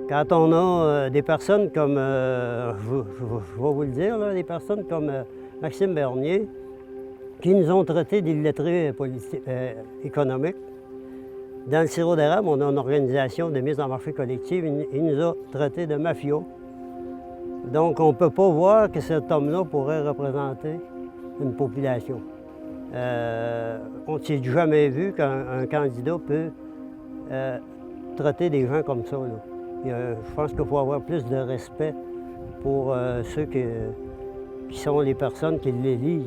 Quand on a des personnes comme, je vais vous le dire, là, des personnes comme Maxime Bernier, qui nous ont traités d'illettrés économiques. Dans le sirop d'érable, on a une organisation de mise en marché collective. Il nous a traités de mafieux. Donc, on ne peut pas voir que cet homme-là pourrait représenter une population. On ne s'est jamais vu qu'un candidat peut traiter des gens comme ça, là. Je pense qu'il faut avoir plus de respect pour ceux qui sont les personnes qui l'élisent.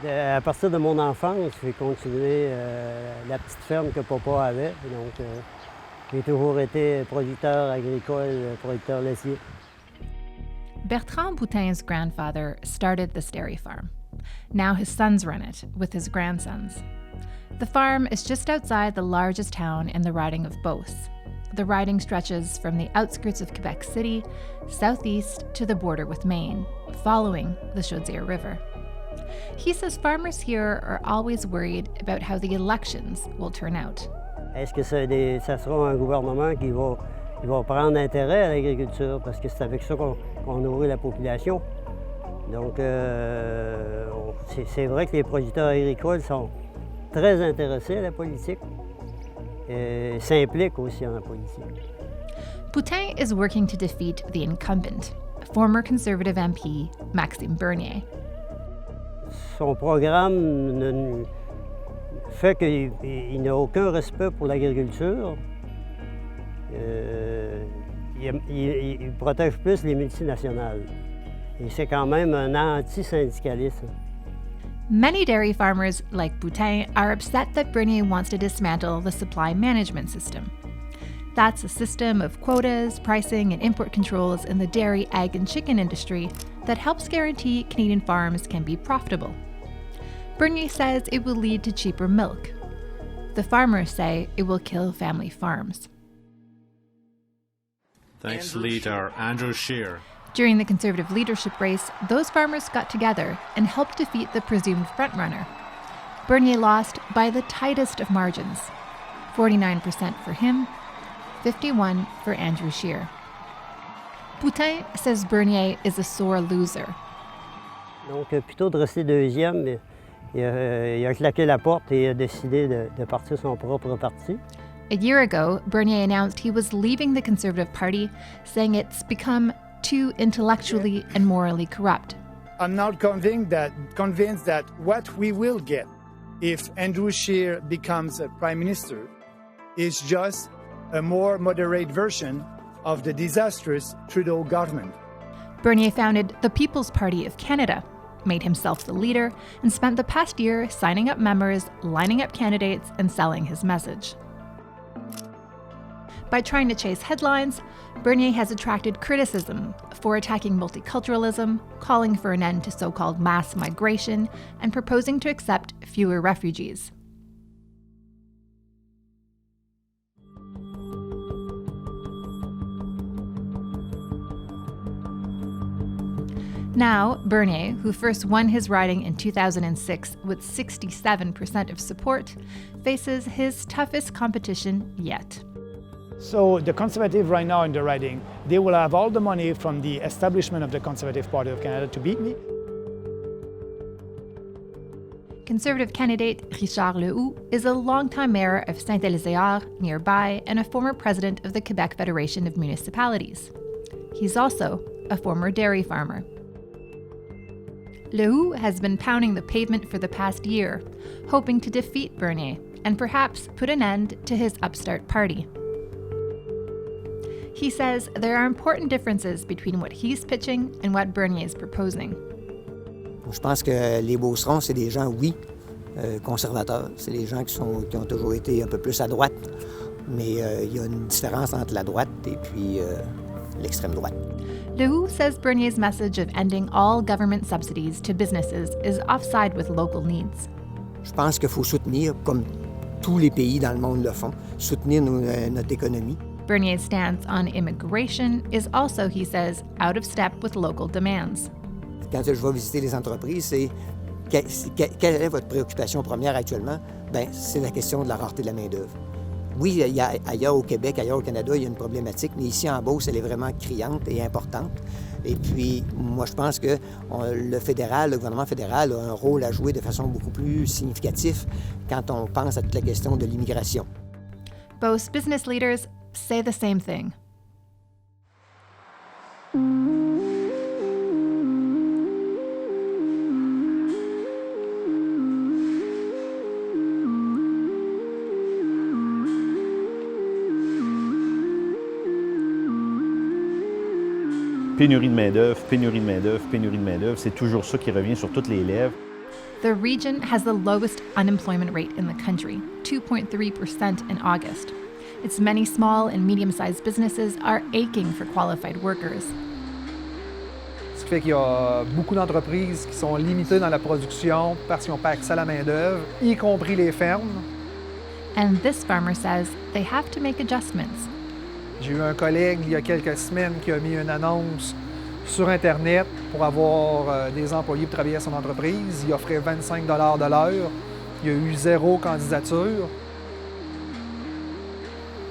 À partir de mon enfance, j'ai continué la petite ferme que papa avait. Donc, j'ai toujours été producteur agricole, producteur laitier. Bertrand Boutin's grandfather started this dairy farm. Now his sons run it with his grandsons. The farm is just outside the largest town in the riding of Beauce. The riding stretches from the outskirts of Quebec City, southeast to the border with Maine, following the Chaudière River. He says farmers here are always worried about how the elections will turn out. Est-ce que ça sera un gouvernement qui va prendre intérêt à l'agriculture? Parce que c'est avec ça qu'on nourrit la population. Donc, c'est vrai que les producteurs agricoles sont très intéressés à la politique et s'impliquent aussi en politique. Boutin is working to defeat the incumbent, former Conservative MP Maxime Bernier. Son programme fait qu'il n'a aucun respect pour l'agriculture. Il protège plus les multinationales. Et c'est quand même un anti-syndicaliste. Many dairy farmers like Boutin are upset that Bernier wants to dismantle the supply management system. That's a system of quotas, pricing, and import controls in the dairy, egg, and chicken industry that helps guarantee Canadian farms can be profitable. Bernier says it will lead to cheaper milk. The farmers say it will kill family farms. Thanks, leader Andrew Scheer. During the Conservative leadership race, those farmers got together and helped defeat the presumed frontrunner. Bernier lost by the tightest of margins, 49% for him, 51% for Andrew Scheer. Boutin says Bernier is a sore loser. Donc, plutôt de rester deuxième, il a claqué la porte et a décidé de partir son propre parti. A year ago, Bernier announced he was leaving the Conservative Party, saying it's become too intellectually and morally corrupt. I'm not convinced that what we will get if Andrew Scheer becomes a prime minister is just a more moderate version of the disastrous Trudeau government. Bernier founded the People's Party of Canada, made himself the leader, and spent the past year signing up members, lining up candidates, and selling his message. By trying to chase headlines, Bernier has attracted criticism for attacking multiculturalism, calling for an end to so-called mass migration, and proposing to accept fewer refugees. Now, Bernier, who first won his riding in 2006 with 67% of support, faces his toughest competition yet. So the Conservative right now in the riding, they will have all the money from the establishment of the Conservative Party of Canada to beat me. Conservative candidate Richard Lehoux is a longtime mayor of Saint-Éliséard, nearby, and a former president of the Quebec Federation of Municipalities. He's also a former dairy farmer. Lehoux has been pounding the pavement for the past year, hoping to defeat Bernier and perhaps put an end to his upstart party. He says there are important differences between what he's pitching and what Bernier is proposing. Je pense que les Beaucerons, c'est des gens, oui, conservateurs. C'est des gens qui ont toujours été un peu plus à droite. Mais il y a une différence entre la droite et puis l'extrême droite. Leroux says Bernier's message of ending all government subsidies to businesses is offside with local needs. Je pense qu'il faut soutenir, comme tous les pays dans le monde le font, soutenir notre économie. Bernier's stance on immigration is also, he says, out of step with local demands. Quand je vais visiter les entreprises, c'est quelle est votre préoccupation première actuellement? Bien, c'est la question de la rareté de la main-d'œuvre. Oui, ailleurs au Québec, ailleurs au Canada, il y a une problématique, mais ici en Beauce, elle est vraiment criante et importante. Et puis, moi, je pense que le gouvernement fédéral a un rôle à jouer de façon beaucoup plus significative quand on pense à toute la question de l'immigration. Beauce business leaders say the same thing. Pénurie de main-d'œuvre, pénurie de main-d'œuvre, pénurie de main-d'œuvre, c'est toujours ça qui revient sur toutes les lèvres. The region has the lowest unemployment rate in the country, 2.3% in August. Its many small and medium-sized businesses are aching for qualified workers. Ce qui fait qu'il y a beaucoup d'entreprises qui sont limitées dans la production parce qu'ils n'ont pas accès à la main-d'œuvre, y compris les fermes. And this farmer says they have to make adjustments. J'ai eu un collègue il y a quelques semaines qui a mis une annonce sur Internet pour avoir des employés pour travailler à son entreprise. Il offrait 25 $ de l'heure. Il y a eu 0 candidature.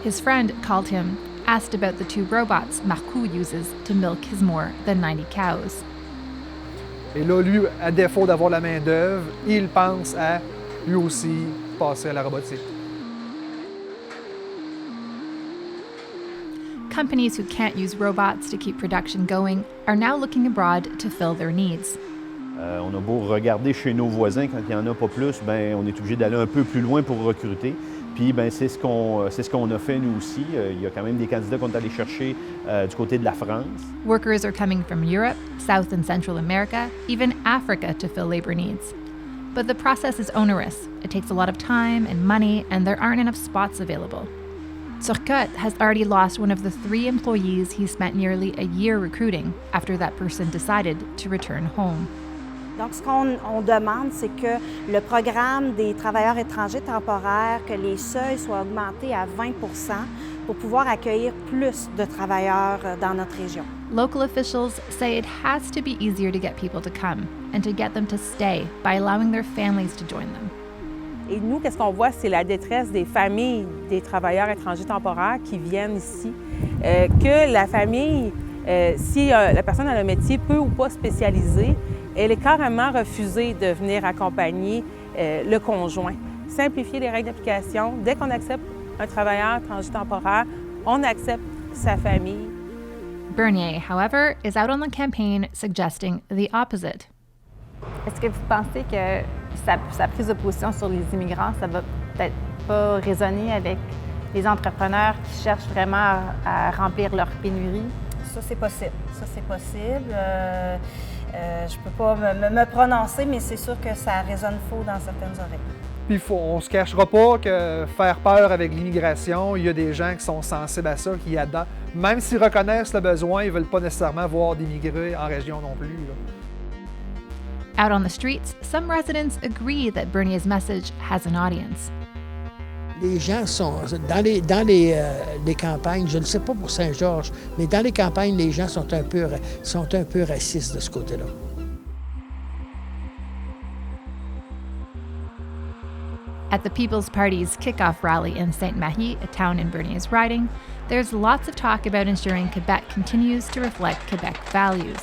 His friend called him, asked about the 2 robots Marcoux uses to milk his more than 90 cows. Et là, lui, à défaut d'avoir la main-d'œuvre, il pense à, lui aussi, passer à la robotique. Companies who can't use robots to keep production going are now looking abroad to fill their needs. On a beau regarder chez nos voisins, quand il n'y en a pas plus, ben on est obligé d'aller un peu plus loin pour recruter. Puis ben c'est ce qu'on a fait nous aussi. Il y a quand même des candidats qu'on est allés chercher du côté de la France. Workers are coming from Europe, South and Central America, even Africa to fill labor needs. But the process is onerous. It takes a lot of time and money, and there aren't enough spots available. Turcotte has already lost one of the 3 employees he spent nearly a year recruiting after that person decided to return home. Donc, ce qu'on demande, c'est que le programme des travailleurs étrangers temporaires, que les seuils soient augmentés à 20 % pour pouvoir accueillir plus de travailleurs dans notre région. Local officials say it has to be easier to get people to come and to get them to stay by allowing their families to join them. Et nous, qu'est-ce qu'on voit, c'est la détresse des familles des travailleurs étrangers temporaires qui viennent ici. Que la famille, si la personne a un métier peu ou pas spécialisé, elle est carrément refusée de venir accompagner le conjoint. Simplifier les règles d'application. Dès qu'on accepte un travailleur étranger temporaire, on accepte sa famille. Bernier, however, is out on the campaign suggesting the opposite. Est-ce que vous pensez que sa prise de position sur les immigrants, ça va peut-être pas résonner avec les entrepreneurs qui cherchent vraiment à remplir leur pénurie? Ça, c'est possible. Ça, c'est possible. Je peux pas me prononcer, mais c'est sûr que ça résonne faux dans certaines oreilles. Puis on ne se cachera pas que faire peur avec l'immigration, il y a des gens qui sont sensibles à ça, qui y adhèrent. Même s'ils reconnaissent le besoin, ils ne veulent pas nécessairement voir d'immigrés en région non plus. Là. Out on the streets, some residents agree that Bernier's message has an audience. Les gens sont dans les campagnes, je ne sais pas pour Saint-Georges, mais dans les campagnes, les gens sont un peu racistes de ce côté-là. At the People's Party's kickoff rally in Sainte-Marie, a town in Bernier's riding, there's lots of talk about ensuring Quebec continues to reflect Quebec values.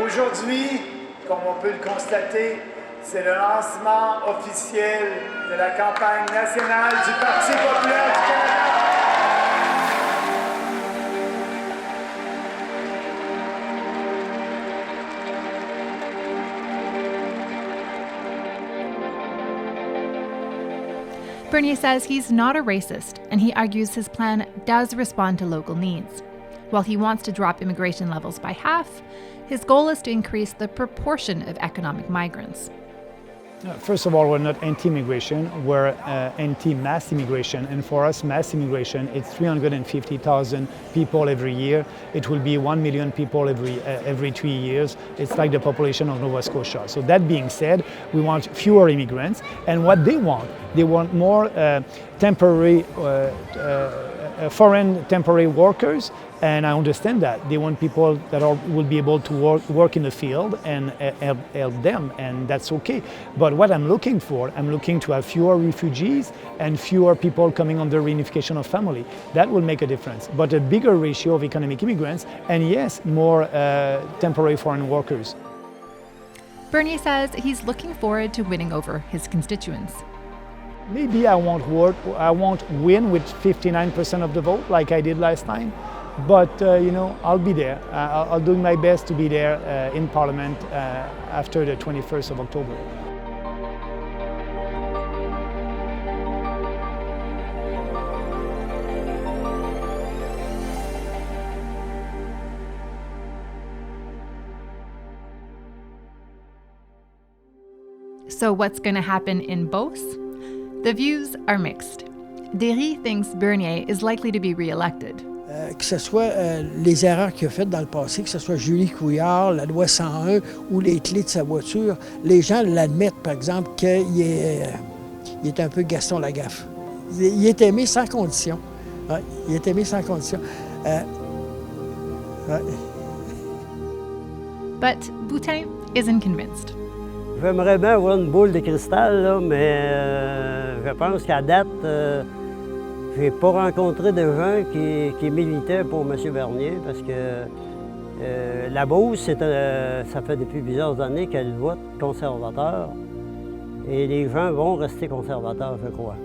Aujourd'hui, comme on peut le constater, c'est le lancement officiel de la campagne nationale du Parti populaire du Canada. Bernier says he's not a racist, and he argues his plan does respond to local needs. While he wants to drop immigration levels by half, his goal is to increase the proportion of economic migrants. First of all, we're not anti-immigration, we're anti-mass immigration. And for us, mass immigration, it's 350,000 people every year. It will be 1 million people every 3 years. It's like the population of Nova Scotia. So that being said, we want fewer immigrants. And what they want more temporary, foreign temporary workers. And I understand that. They want people that will be able to work in the field and help them, and that's okay. But what I'm looking to have fewer refugees and fewer people coming under reunification of family. That will make a difference. But a bigger ratio of economic immigrants, and yes, more temporary foreign workers. Bernier says he's looking forward to winning over his constituents. Maybe I won't win with 59% of the vote like I did last time. But, I'll be there. I'll do my best to be there in Parliament after the 21st of October. So what's going to happen in Beauce? The views are mixed. Derry thinks Bernier is likely to be re-elected. Que ce soit les erreurs qu'il a faites dans le passé, que ce soit Julie Couillard, la loi 101 ou les clés de sa voiture, les gens l'admettent, par exemple, qu'il est un peu Gaston Lagaffe. Il est aimé sans condition. Ouais, il est aimé sans condition. Ouais. But Boutin isn't convinced. J'aimerais bien avoir une boule de cristal, là, mais je pense qu'à date, je n'ai pas rencontré de gens qui militaient pour M. Bernier parce que la Beauce, ça fait depuis plusieurs années qu'elle vote conservateur et les gens vont rester conservateurs, je crois.